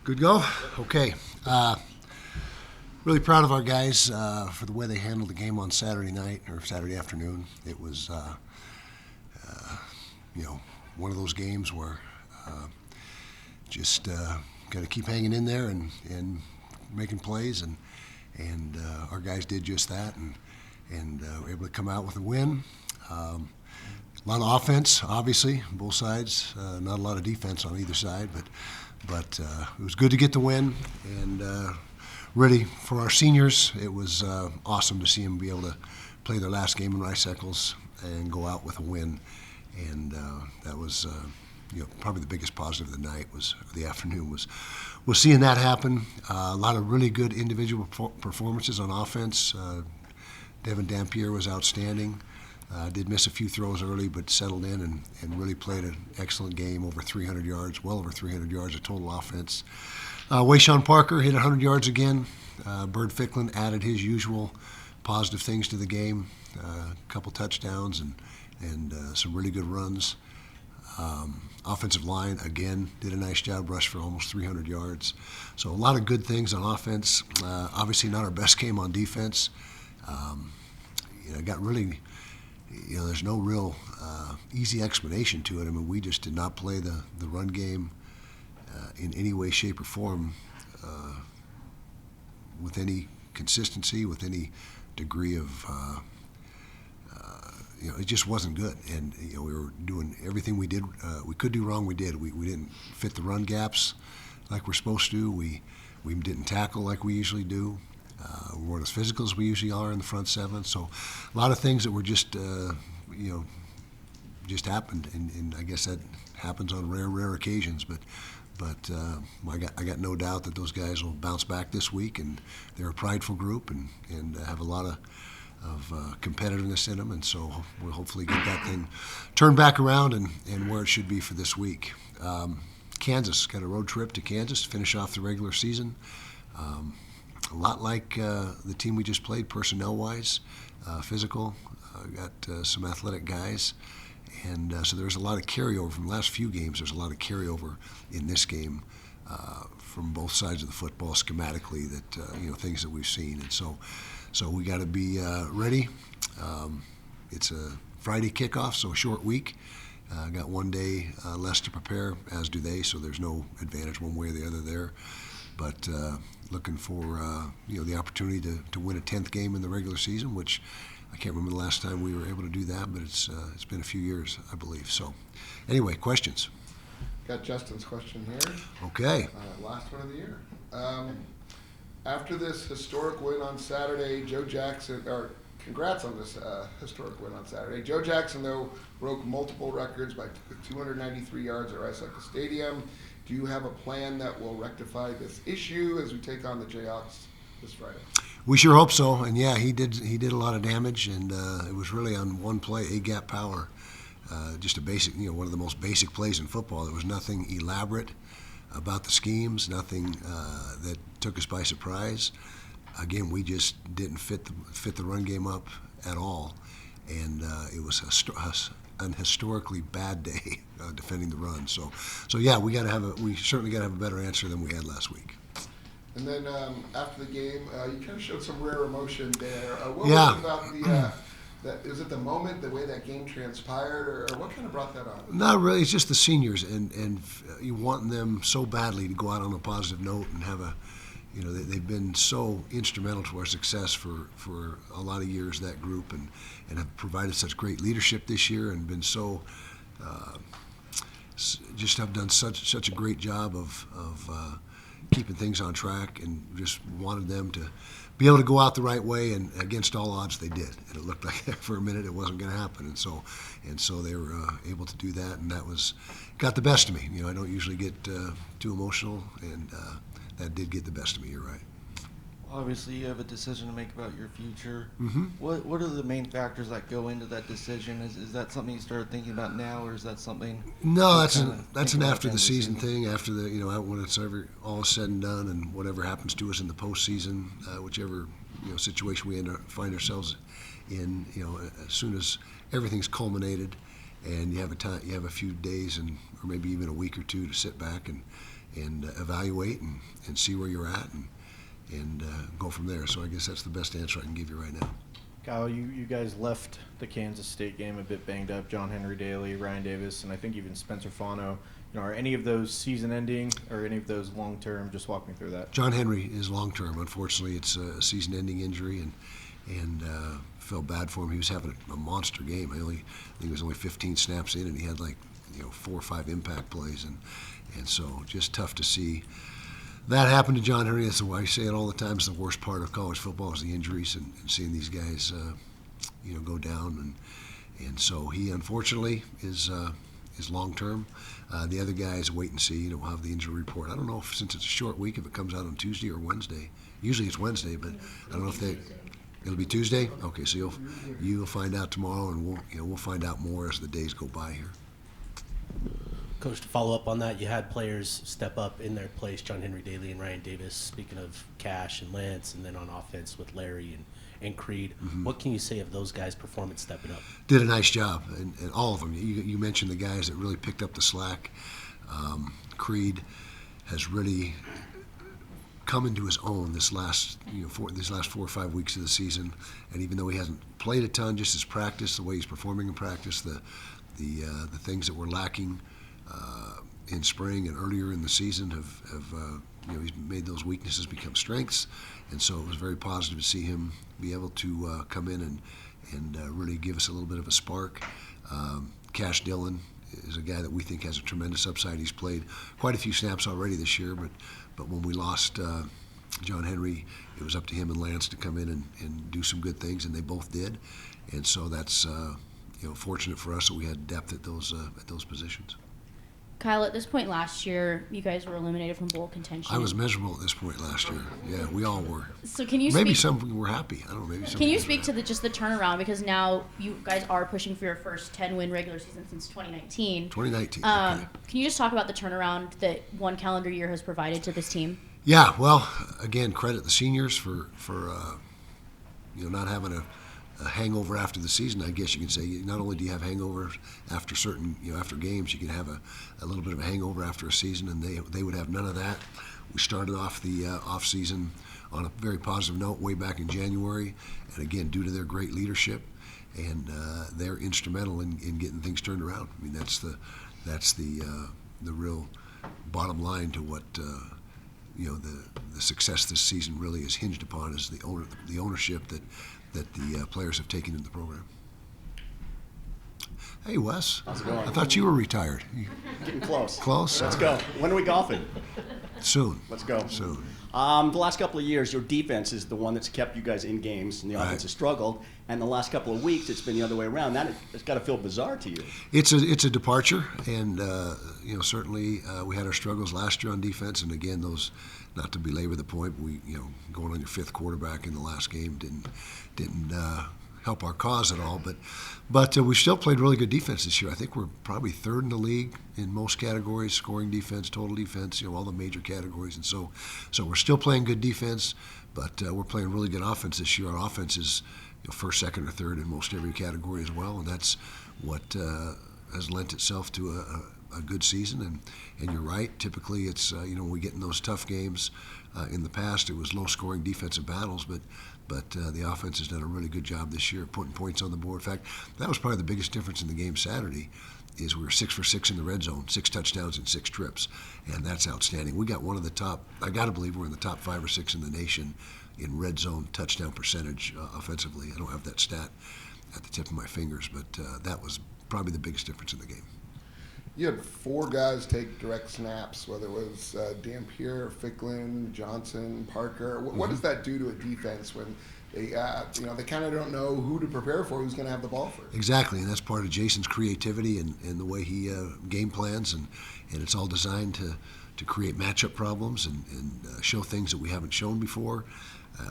Good go? Okay. Really proud of our guys for the way they handled the game on Saturday night or Saturday afternoon. It was, one of those games where just got to keep hanging in there and making plays, and our guys did just that, and were able to come out with a win. A lot of offense, obviously, both sides. Not a lot of defense on either side, but it was good to get the win. And really, for our seniors, it was awesome to see them be able to play their last game in Rice Eccles and go out with a win. And that was, probably the biggest positive of the night the afternoon was seeing that happen. A lot of really good individual performances on offense. Devin Dampier was outstanding. Did miss a few throws early, but settled in and really played an excellent game, over 300 yards, well over 300 yards of total offense. Wayshawn Parker hit 100 yards again. Bird Ficklin added his usual positive things to the game, a couple touchdowns and some really good runs. Offensive line, again, did a nice job, rushed for almost 300 yards. So a lot of good things on offense. Obviously not our best game on defense. Got really... there's no real easy explanation to it. I mean, we just did not play the run game in any way, shape, or form with any consistency, with any degree of, it just wasn't good. And, we were doing everything we could do wrong, we did. We didn't fit the run gaps like we're supposed to. We didn't tackle like we usually do. We weren't as physical as we usually are in the front seven. So a lot of things that were just, just happened. And I guess that happens on rare occasions. But I got no doubt that those guys will bounce back this week. And they're a prideful group and have a lot of competitiveness in them. And so we'll hopefully get that thing turned back around and where it should be for this week. Kansas, got a road trip to Kansas to finish off the regular season. A lot like the team we just played, personnel-wise, physical, got some athletic guys, and so there's a lot of carryover from the last few games. There's a lot of carryover in this game from both sides of the football schematically that things that we've seen, and so we got to be ready. It's a Friday kickoff, so a short week. Got one day less to prepare, as do they, so there's no advantage one way or the other there. But looking for the opportunity to win a 10th game in the regular season, which I can't remember the last time we were able to do that, but it's been a few years, I believe. So, anyway, questions? Got Justin's question here. Okay. Last one of the year. After this historic win on Saturday, congrats on this historic win on Saturday. Joe Jackson, though, broke multiple records by 293 yards at Rice Eccles Stadium. Do you have a plan that will rectify this issue as we take on the Jayhawks this Friday? We sure hope so. And yeah, he did a lot of damage, and it was really on one play, A-gap power, just a basic, one of the most basic plays in football. There was nothing elaborate about the schemes, nothing that took us by surprise. Again, we just didn't fit the run game up at all, and it was an historically bad day defending the run. So yeah, we certainly got to have a better answer than we had last week. And then after the game, you kind of showed some rare emotion there. What Yeah. was it about is it the moment, the way that game transpired, or what kind of brought that on? Not really. It's just the seniors, and you want them so badly to go out on a positive note and have a, they've been so instrumental to our success for a lot of years, that group, and have provided such great leadership this year and been so, just have done such a great job of keeping things on track, and just wanted them to be able to go out the right way, and against all odds they did. And it looked like for a minute it wasn't going to happen, and so they were able to do that, and that got the best of me. I don't usually get too emotional, and that did get the best of me. You're right. Obviously, you have a decision to make about your future. Mm-hmm. What are the main factors that go into that decision? Is that something you started thinking about now, or is that something? No, that's an after the season thing. After the when it's all said and done, and whatever happens to us in the postseason, whichever situation we find ourselves in, as soon as everything's culminated, and you have a few days or maybe even a week or two to sit back and evaluate and see where you're at and go from there. So I guess that's the best answer I can give you right now. Kyle, you guys left the Kansas State game a bit banged up. John Henry Daly, Ryan Davis, and I think even Spencer Fano. Are any of those season-ending or any of those long-term? Just walk me through that. John Henry is long-term. Unfortunately, it's a season-ending injury, and felt bad for him. He was having a monster game. I think he was only 15 snaps in, and he had 4 or 5 impact plays, and so just tough to see that happened to John Henry. That's why I say it all the time. It's the worst part of college football is the injuries and seeing these guys, go down. And so he unfortunately is long term. The other guys wait and see. We'll have the injury report. I don't know since it's a short week if it comes out on Tuesday or Wednesday. Usually it's Wednesday, but I don't know if it'll be Tuesday. Okay, so you'll find out tomorrow, and we'll find out more as the days go by here. Coach, to follow up on that, you had players step up in their place, John Henry Daly and Ryan Davis, speaking of Cash and Lance, and then on offense with Larry and Creed. Mm-hmm. What can you say of those guys' performance stepping up? Did a nice job, and all of them. You mentioned the guys that really picked up the slack. Creed has really come into his own these last 4 or 5 weeks of the season, and even though he hasn't played a ton, just his practice, the way he's performing in practice, the things that were lacking in spring and earlier in the season have he's made those weaknesses become strengths, and so it was very positive to see him be able to come in and really give us a little bit of a spark. Cash Dillon is a guy that we think has a tremendous upside. He's played quite a few snaps already this year, but when we lost John Henry, it was up to him and Lance to come in and do some good things, and they both did, and so that's fortunate for us that we had depth at those positions. Kyle, at this point last year, you guys were eliminated from bowl contention. I was miserable at this point last year. Yeah, we all were. So can you maybe some were happy. I don't know. Maybe some. Can you speak to the turnaround, because now you guys are pushing for your first 10-win regular season since 2019. 2019. Okay. Can you just talk about the turnaround that one calendar year has provided to this team? Yeah. Well, again, credit the seniors for not having a hangover after the season. I guess you can say not only do you have hangovers after certain after games, you can have a little bit of a hangover after a season, and they would have none of that. We started off the off season on a very positive note way back in January, and again due to their great leadership, and they're instrumental in getting things turned around. I mean that's the real bottom line to what the success this season really is hinged upon is the ownership that the players have taken into the program. Hey, Wes. How's it going? I thought you were retired. Getting close. Close? Let's go. When are we golfing? Soon. Let's go. Soon. The last couple of years, your defense is the one that's kept you guys in games, and the offense has struggled. And the last couple of weeks, it's been the other way around. It's got to feel bizarre to you. It's a departure, and certainly we had our struggles last year on defense, and again those. Not to belabor the point, we going on your 5th quarterback in the last game didn't help our cause at all. But we still played really good defense this year. I think we're probably 3rd in the league in most categories: scoring defense, total defense, all the major categories. And so we're still playing good defense, but we're playing really good offense this year. Our offense is 1st, 2nd, or 3rd in most every category as well, and that's what has lent itself to a good season. And you're right. Typically, it's when we get in those tough games. In the past, it was low-scoring defensive battles, but the offense has done a really good job this year of putting points on the board. In fact, that was probably the biggest difference in the game Saturday. Is we were 6 for 6 in the red zone, 6 touchdowns and 6 trips, and that's outstanding. We got one of the top. I got to believe we're in the top 5 or 6 in the nation in red zone touchdown percentage offensively. I don't have that stat at the tip of my fingers, but that was probably the biggest difference in the game. You had 4 guys take direct snaps, whether it was Dampier, Ficklin, Johnson, Parker. What does that do to a defense when they kind of don't know who to prepare for, who's going to have the ball first? Exactly, and that's part of Jason's creativity and the way he game plans, and it's all designed to create matchup problems and show things that we haven't shown before,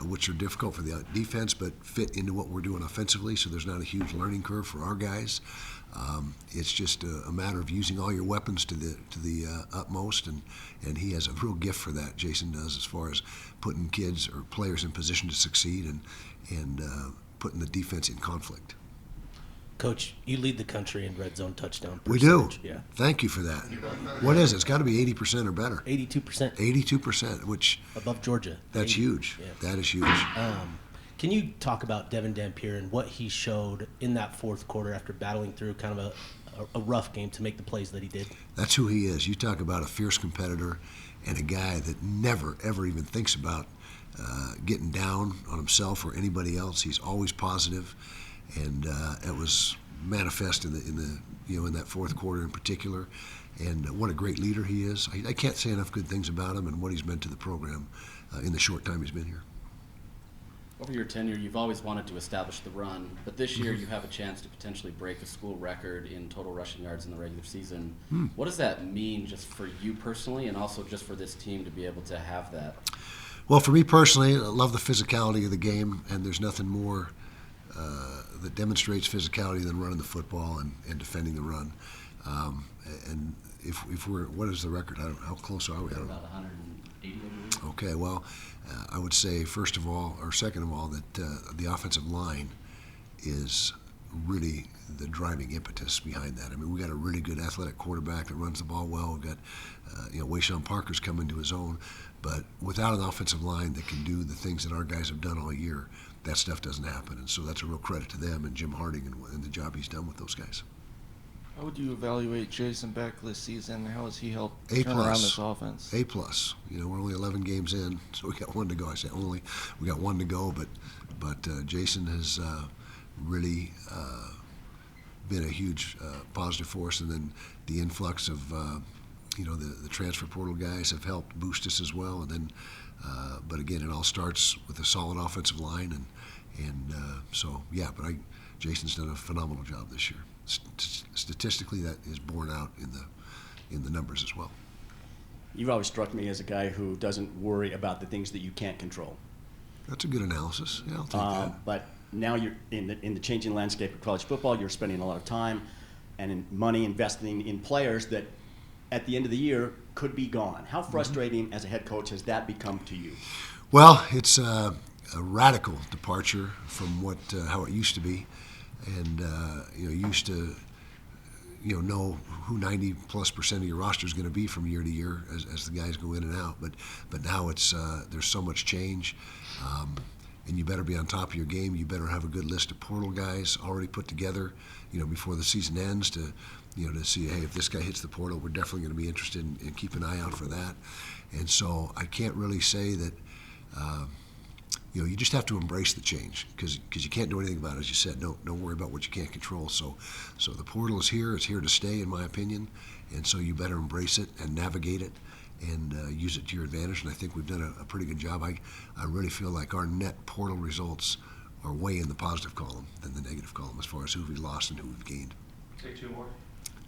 which are difficult for the defense but fit into what we're doing offensively, so there's not a huge learning curve for our guys. It's just a matter of using all your weapons to the utmost, and he has a real gift for that. Jason does, as far as putting kids or players in position to succeed and putting the defense in conflict. Coach, you lead the country in red zone touchdown We do. percentage. Yeah. Thank you for that. What is it? It's got to be 80% or better. 82%. 82%, which Above Georgia. that's 80. huge. Yeah. That is huge. Can you talk about Devin Dampier and what he showed in that fourth quarter after battling through kind of a rough game to make the plays that he did? That's who he is. You talk about a fierce competitor and a guy that never, ever even thinks about getting down on himself or anybody else. He's always positive, and it was manifest in that fourth quarter in particular. And what a great leader he is. I can't say enough good things about him and what he's meant to the program in the short time he's been here. Over your tenure, you've always wanted to establish the run, but this year you have a chance to potentially break a school record in total rushing yards in the regular season. What does that mean just for you personally and also just for this team to be able to have that? Well, for me personally, I love the physicality of the game, and there's nothing more that demonstrates physicality than running the football and defending the run. And if we're, what is the record? How close are we? I don't know. About 180, I believe. Okay, well, I would say first of all, or second of all, that the offensive line is really the driving impetus behind that. I mean, we got a really good athletic quarterback that runs the ball well. We've got, Wayshawn Parker's coming to his own, but without an offensive line that can do the things that our guys have done all year, that stuff doesn't happen. And so that's a real credit to them and Jim Harding and the job he's done with those guys. How would you evaluate Jason Beck this season? How has he helped A turn around plus. this offense? A plus. We're only 11 games in, so we got one to go. I say only. We got one to go, but Jason has really been a huge positive force, and then the influx of the transfer portal guys have helped boost us as well. And then, but again, it all starts with a solid offensive line, and so yeah. But Jason's done a phenomenal job this year. Statistically, that is borne out in the numbers as well. You've always struck me as a guy who doesn't worry about the things that you can't control. That's a good analysis. Yeah, I'll take that. But now you're in the changing landscape of college football. You're spending a lot of time and money investing in players that, at the end of the year, could be gone. How frustrating as a head coach has that become to you? Well, it's a radical departure from how it used to be, and you used to know who 90+% of your roster is going to be from year to year as the guys go in and out. But now it's there's so much change, and you better be on top of your game. You better have a good list of portal guys already put together, before the season ends to see, hey, if this guy hits the portal, we're definitely going to be interested in keep an eye out for that. And so I can't really say that. You just have to embrace the change because you can't do anything about it. As you said, don't worry about what you can't control. So the portal is here. It's here to stay, in my opinion. And so you better embrace it and navigate it and use it to your advantage. And I think we've done a pretty good job. I really feel like our net portal results are way in the positive column than the negative column as far as who we've lost and who we've gained. Say two more.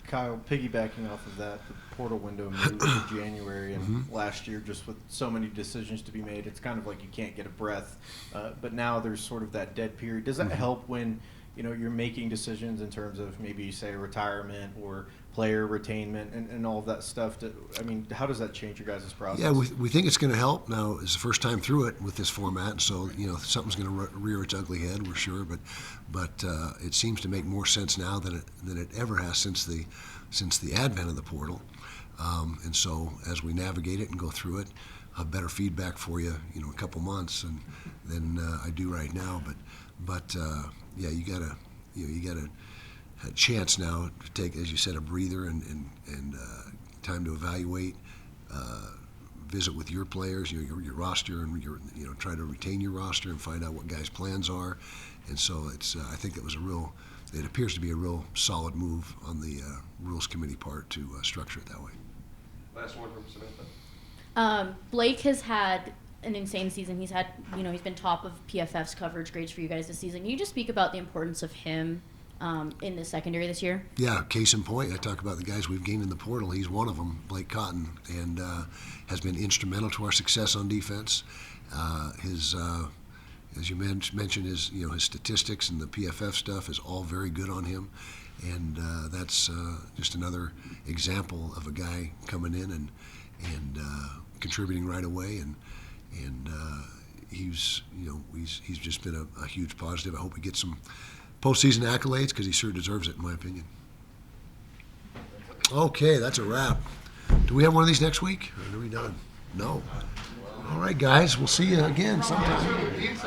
Kyle, piggybacking off of that, the portal window moved to January, and last year, just with so many decisions to be made, it's kind of like you can't get a breath. But now there's sort of that dead period. Does that help when you're making decisions in terms of maybe say retirement or player retainment and all of that stuff? How does that change your guys' process? Yeah, we think it's going to help. Now it's the first time through it with this format, so something's going to rear its ugly head, we're sure. But it seems to make more sense now than it ever has since the advent of the portal. And so as we navigate it and go through it, I'll have better feedback for you, in a couple months than I do right now. But yeah, you gotta a chance now to take, as you said, a breather and time to evaluate, visit with your players, your roster, and try to retain your roster and find out what guys' plans are. And so it's I think it appears to be a real solid move on the rules committee part to structure it that way. Last one from Samantha. Blake has had an insane season. He's had, he's been top of PFF's coverage grades for you guys this season. Can you just speak about the importance of him in the secondary this year? Yeah, case in point, I talk about the guys we've gained in the portal. He's one of them, Blake Cotton, and has been instrumental to our success on defense. His, as you mentioned, his statistics and the PFF stuff is all very good on him, and that's just another example of a guy coming in and contributing right away, and he's just been a huge positive. I hope he gets some postseason accolades because he sure deserves it, in my opinion. Okay, that's a wrap. Do we have one of these next week? Or are we done? No. All right, guys. We'll see you again sometime.